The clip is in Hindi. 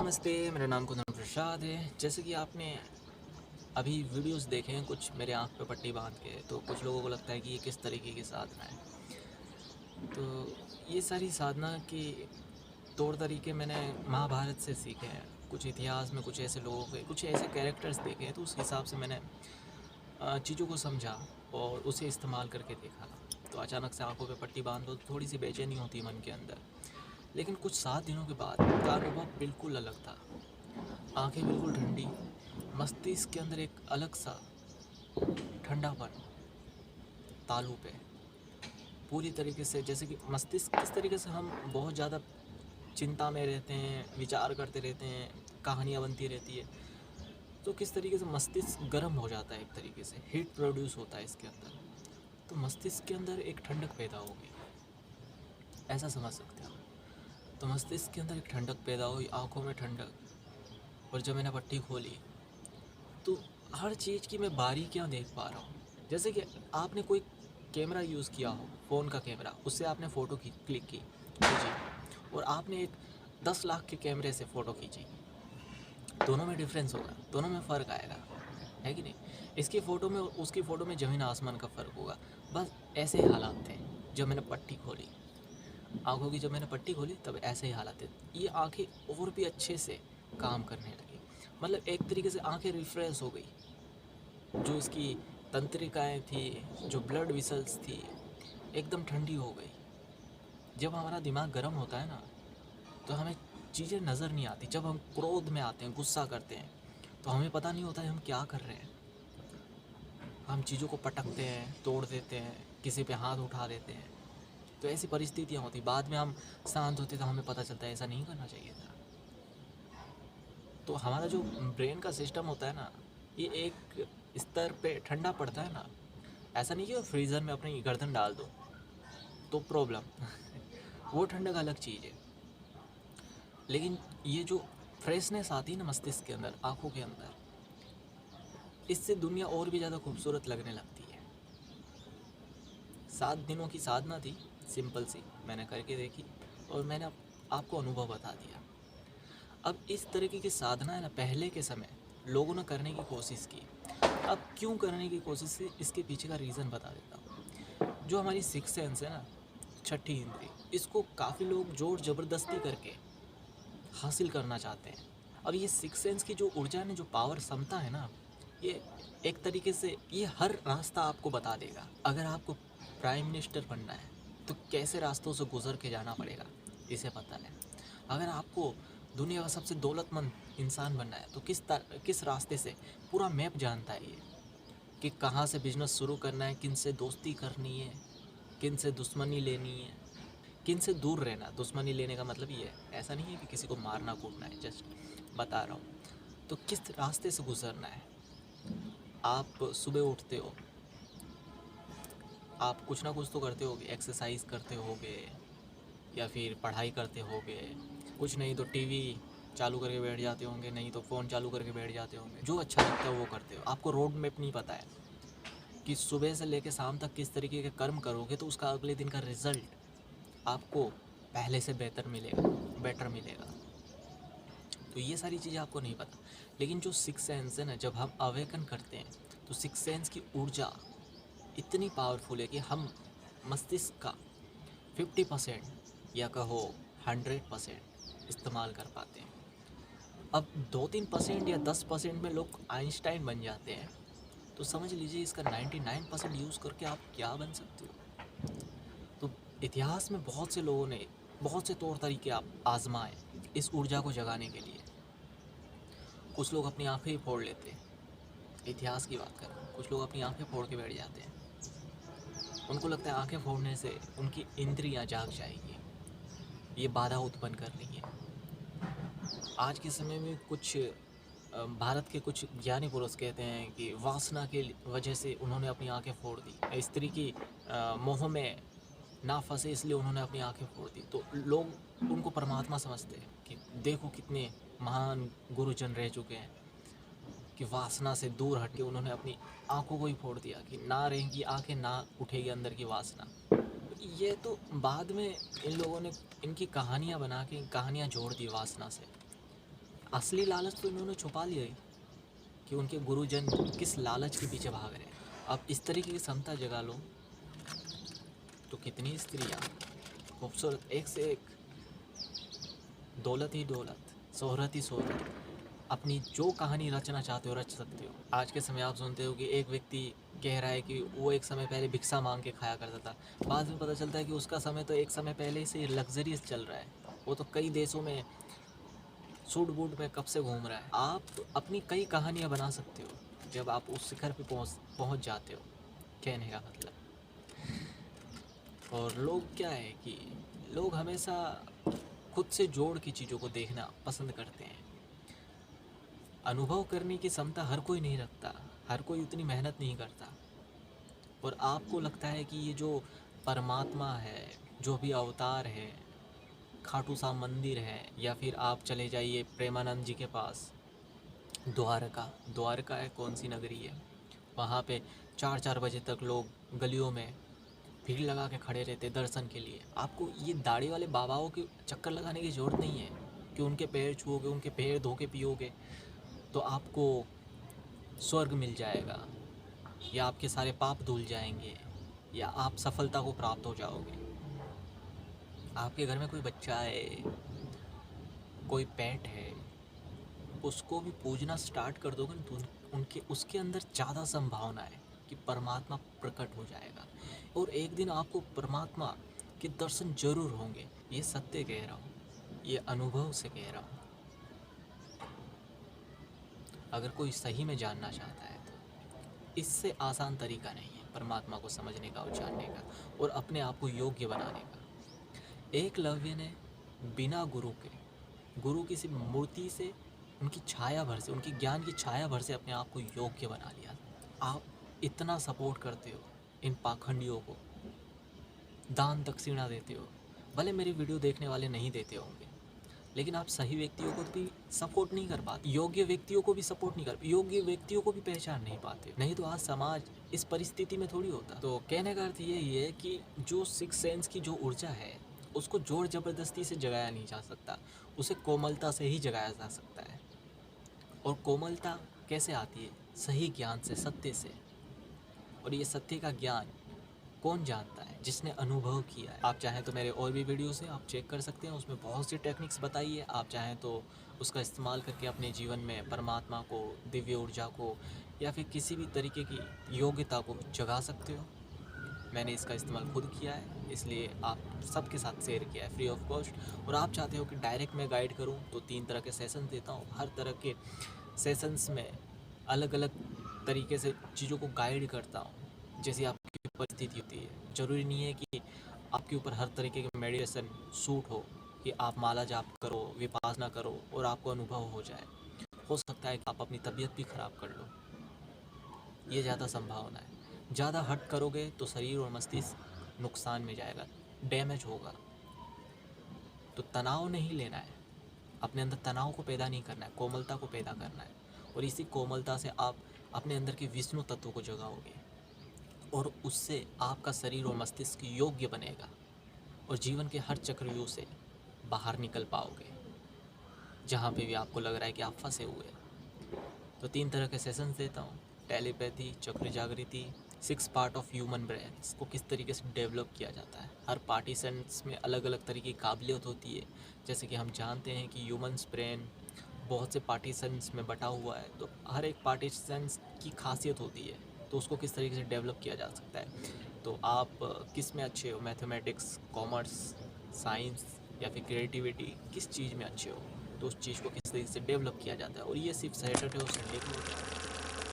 नमस्ते, मेरा नाम कुंदन प्रसाद है। जैसे कि आपने अभी वीडियोस देखे हैं कुछ मेरे आँख पे पट्टी बांध के, तो कुछ लोगों को लगता है कि ये किस तरीके की साधना है। तो ये सारी साधना के तौर तरीके मैंने महाभारत से सीखे हैं। कुछ इतिहास में कुछ ऐसे लोगों के कुछ ऐसे कैरेक्टर्स देखे हैं, तो उस हिसाब से मैंने चीज़ों को समझा और उसे इस्तेमाल करके देखा। तो अचानक से आँखों पे पट्टी बांध दो तो थोड़ी सी बेचैनी होती है मन के अंदर, लेकिन कुछ 7 दिनों के बाद का अनुभव बिल्कुल अलग था। आंखें बिल्कुल ठंडी, मस्तिष्क के अंदर एक अलग सा ठंडापन तालु पे पूरी तरीके से, जैसे कि मस्तिष्क किस तरीके से हम बहुत ज़्यादा चिंता में रहते हैं, विचार करते रहते हैं, कहानियाँ बनती रहती है, तो किस तरीके से मस्तिष्क गर्म हो जाता है, एक तरीके से हीट प्रोड्यूस होता है इसके अंदर। तो मस्तिष्क के अंदर एक ठंडक पैदा होगी, ऐसा समझ सकते हो। तो मस्तिष्क के अंदर एक ठंडक पैदा हुई, आँखों में ठंडक। और जब मैंने पट्टी खोली तो हर चीज़ की मैं बारीकियाँ देख पा रहा हूँ। जैसे कि आपने कोई कैमरा यूज़ किया हो, फ़ोन का कैमरा, उससे आपने फ़ोटो क्लिक खींची, और आपने एक 10 लाख के कैमरे से फ़ोटो खींची, दोनों में डिफरेंस होगा, दोनों में फ़र्क आएगा, है कि नहीं। इसकी फ़ोटो में उसकी फ़ोटो में ज़मीन आसमान का फ़र्क होगा। बस ऐसे ही हालात थे जब मैंने पट्टी खोली। आँखों की जब मैंने पट्टी खोली तब ऐसे ही हालात थे। ये आँखें और भी अच्छे से काम करने लगी, मतलब एक तरीके से आँखें रिफ्रेश हो गई। जो इसकी तंत्रिकाएँ थी, जो ब्लड वेसल्स थी, एकदम ठंडी हो गई। जब हमारा दिमाग गर्म होता है ना, तो हमें चीज़ें नज़र नहीं आती। जब हम क्रोध में आते हैं, गुस्सा करते हैं, तो हमें पता नहीं होता है हम क्या कर रहे हैं। हम चीज़ों को पटकते हैं, तोड़ देते हैं, किसी पे हाथ उठा देते हैं। तो ऐसी परिस्थितियाँ होती। बाद में हम शांत होते तो हमें पता चलता है ऐसा नहीं करना चाहिए था। तो हमारा जो ब्रेन का सिस्टम होता है ना, ये एक स्तर पे ठंडा पड़ता है ना। ऐसा नहीं कि फ्रीज़र में अपनी गर्दन डाल दो तो प्रॉब्लम वो ठंडक अलग चीज़ है। लेकिन ये जो फ्रेशनेस आती है ना मस्तिष्क के अंदर, आँखों के अंदर, इससे दुनिया और भी ज़्यादा खूबसूरत लगने लगती है। 7 दिनों की साधना थी, सिंपल सी, मैंने करके देखी और मैंने आपको अनुभव बता दिया। अब इस तरीके की साधना है ना, पहले के समय लोगों ने करने की कोशिश की। अब क्यों करने की कोशिश की, इसके पीछे का रीज़न बता देता हूँ। जो हमारी सिक्स सेंस है ना, छठी इंद्री, इसको काफ़ी लोग जोर ज़बरदस्ती करके हासिल करना चाहते हैं। अब ये सिक्स सेंस की जो ऊर्जा है ना, जो पावर क्षमता है ना, ये एक तरीके से ये हर रास्ता आपको बता देगा। अगर आपको प्राइम मिनिस्टर बनना है तो कैसे रास्तों से गुजर के जाना पड़ेगा, इसे पता है। अगर आपको दुनिया का सबसे दौलतमंद इंसान बनना है तो किस रास्ते से, पूरा मैप जानता है ये, कि कहाँ से बिजनेस शुरू करना है, किन से दोस्ती करनी है, किन से दुश्मनी लेनी है, किन से दूर रहना। दुश्मनी लेने का मतलब ये है, ऐसा नहीं है कि किसी को मारना कूटना है, जस्ट बता रहा हूँ। तो किस रास्ते से गुजरना है। आप सुबह उठते हो, आप कुछ ना कुछ तो करते होगे, एक्सरसाइज करते होगे या फिर पढ़ाई करते होगे, कुछ नहीं तो टीवी चालू करके बैठ जाते होंगे, नहीं तो फ़ोन चालू करके बैठ जाते होंगे। जो अच्छा लगता है वो करते हो। आपको रोड मैप नहीं पता है कि सुबह से लेकर शाम तक किस तरीके के कर्म करोगे तो उसका अगले दिन का रिज़ल्ट आपको पहले से बेटर मिलेगा। तो ये सारी चीज़ें आपको नहीं पता। लेकिन जो सिक्स सेंस है ना, जब हम अवेकन करते हैं तो सिक्स सेंस की ऊर्जा इतनी पावरफुल है कि हम मस्तिष्क का 50% या कहो 100% इस्तेमाल कर पाते हैं। अब 2-3% या 10% में लोग आइंस्टाइन बन जाते हैं, तो समझ लीजिए इसका 99% यूज़ करके आप क्या बन सकते हो। तो इतिहास में बहुत से लोगों ने बहुत से तौर तरीके आजमाए इस ऊर्जा को जगाने के लिए। कुछ लोग अपनी आंखें ही फोड़ लेते हैं, इतिहास की बात कर रहा हूँ। कुछ लोग अपनी आंखें फोड़ के बैठ जाते हैं, उनको लगता है आंखें फोड़ने से उनकी इंद्रियां जाग जाएगी, ये बाधा उत्पन्न कर रही है। आज के समय में कुछ भारत के कुछ ज्ञानी पुरुष कहते हैं कि वासना के वजह से उन्होंने अपनी आंखें फोड़ दी, स्त्री की मोह में ना फंसे इसलिए उन्होंने अपनी आंखें फोड़ दी। तो लोग उनको परमात्मा समझते हैं कि देखो कितने महान गुरुजन रह चुके हैं, कि वासना से दूर हट के उन्होंने अपनी आंखों को ही फोड़ दिया, कि ना रहेंगी आंखें, ना उठेगी अंदर की वासना। ये तो बाद में इन लोगों ने इनकी कहानियाँ बना के कहानियाँ जोड़ दी वासना से। असली लालच तो इन्होंने छुपा लिया ही कि उनके गुरुजन किस लालच के पीछे भाग रहे हैं। अब इस तरीके की क्षमता जगा लो तो कितनी स्त्रियाँ खूबसूरत एक से एक, दौलत ही दौलत, शोहरत ही शोहरत, अपनी जो कहानी रचना चाहते हो रच सकते हो। आज के समय आप सुनते हो कि एक व्यक्ति कह रहा है कि वो एक समय पहले भिक्षा मांग के खाया करता था, बाद में पता चलता है कि उसका समय तो एक समय पहले से लग्जरियस चल रहा है, वो तो कई देशों में सूट बूट में कब से घूम रहा है। आप अपनी कई कहानियाँ बना सकते हो जब आप उस शिखर पे पहुँच जाते हो, कहने का मतलब। और लोग क्या है कि लोग हमेशा खुद से जोड़ के चीज़ों को देखना पसंद करते हैं। अनुभव करने की क्षमता हर कोई नहीं रखता, हर कोई उतनी मेहनत नहीं करता। और आपको लगता है कि ये जो परमात्मा है, जो भी अवतार है, खाटू श्याम मंदिर है, या फिर आप चले जाइए प्रेमानंद जी के पास, द्वारका। द्वारका है कौन सी नगरी है, वहाँ पे 4-4 बजे तक लोग गलियों में भीड़ लगा के खड़े रहते दर्शन के लिए। आपको ये दाढ़ी वाले बाबाओं के चक्कर लगाने की ज़रूरत नहीं है कि उनके पैर छुओगे, उनके पैर धो के पियोगे तो आपको स्वर्ग मिल जाएगा, या आपके सारे पाप धुल जाएंगे, या आप सफलता को प्राप्त हो जाओगे। आपके घर में कोई बच्चा है, कोई पेट है, उसको भी पूजना स्टार्ट कर दोगे तो उनके उसके अंदर ज़्यादा संभावना है कि परमात्मा प्रकट हो जाएगा, और एक दिन आपको परमात्मा के दर्शन जरूर होंगे। ये सत्य कह रहा हूँ, ये अनुभव से कह रहा हूँ। अगर कोई सही में जानना चाहता है तो इससे आसान तरीका नहीं है परमात्मा को समझने का और जानने का और अपने आप को योग्य बनाने का। एकलव्य ने बिना गुरु की सिर्फ मूर्ति से, उनकी छाया भर से, उनकी ज्ञान की छाया भर से अपने आप को योग्य बना लिया। आप इतना सपोर्ट करते हो इन पाखंडियों को, दान दक्षिणा देते हो, भले मेरी वीडियो देखने वाले नहीं देते होंगे, लेकिन आप सही व्यक्तियों को भी सपोर्ट नहीं कर पाते, योग्य व्यक्तियों को भी सपोर्ट नहीं कर, योग्य व्यक्तियों को भी पहचान नहीं पाते। नहीं तो आज समाज इस परिस्थिति में थोड़ी होता। तो कहने का अर्थ यही है कि जो सिक्स सेंस की जो ऊर्जा है उसको जोर जबरदस्ती से जगाया नहीं जा सकता, उसे कोमलता से ही जगाया जा सकता है। और कोमलता कैसे आती है? सही ज्ञान से, सत्य से। और ये सत्य का ज्ञान कौन जानता है? जिसने अनुभव किया है। आप चाहें तो मेरे और भी वीडियोस हैं, आप चेक कर सकते हैं, उसमें बहुत सी टेक्निक्स बताई है। आप चाहें तो उसका इस्तेमाल करके अपने जीवन में परमात्मा को, दिव्य ऊर्जा को, या फिर किसी भी तरीके की योग्यता को जगा सकते हो। मैंने इसका इस्तेमाल खुद किया है, इसलिए आप सबके साथ शेयर किया है फ्री ऑफ कॉस्ट। और आप चाहते हो कि डायरेक्ट मैं गाइड करूं तो 3 तरह के सेशन देता हूं। हर तरह के सेशंस में अलग अलग तरीके से चीज़ों को गाइड करता हूं, जैसी आपकी परिस्थिति होती है। ज़रूरी नहीं है कि आपके ऊपर हर तरीके के मेडिटेशन सूट हो, कि आप माला जाप करो, विपासना करो और आपको अनुभव हो जाए। हो सकता है कि आप अपनी तबीयत भी ख़राब कर लो, ये ज़्यादा संभावना है। ज़्यादा हट करोगे तो शरीर और मस्तिष्क नुकसान में जाएगा, डैमेज होगा। तो तनाव नहीं लेना है, अपने अंदर तनाव को पैदा नहीं करना है, कोमलता को पैदा करना है। और इसी कोमलता से आप अपने अंदर के विष्णु तत्व को जगाओगे, और उससे आपका शरीर और मस्तिष्क योग्य बनेगा, और जीवन के हर चक्रव्यूह से बाहर निकल पाओगे, जहाँ पे भी आपको लग रहा है कि आप फंसे हुए। तो 3 तरह के सेशंस देता हूँ, टेलीपैथी, चक्र जागृति, 6 पार्ट ऑफ ह्यूमन ब्रेन, इसको किस तरीके से डेवलप किया जाता है। हर पार्टिसेंट्स में अलग अलग तरीके की काबिलियत होती है। जैसे कि हम जानते हैं कि ह्यूमन्स ब्रेन बहुत से पार्टीशंस में बटा हुआ है, तो हर एक पार्टीशंस की खासियत होती है, तो उसको किस तरीके से डेवलप किया जा सकता है। तो आप किस में अच्छे हो, मैथमेटिक्स, कॉमर्स, साइंस या फिर क्रिएटिविटी, किस चीज़ में अच्छे हो, तो उस चीज़ को किस तरीके से डेवलप किया जाता है। और ये सिर्फ सैटरडे और संडे को होता है।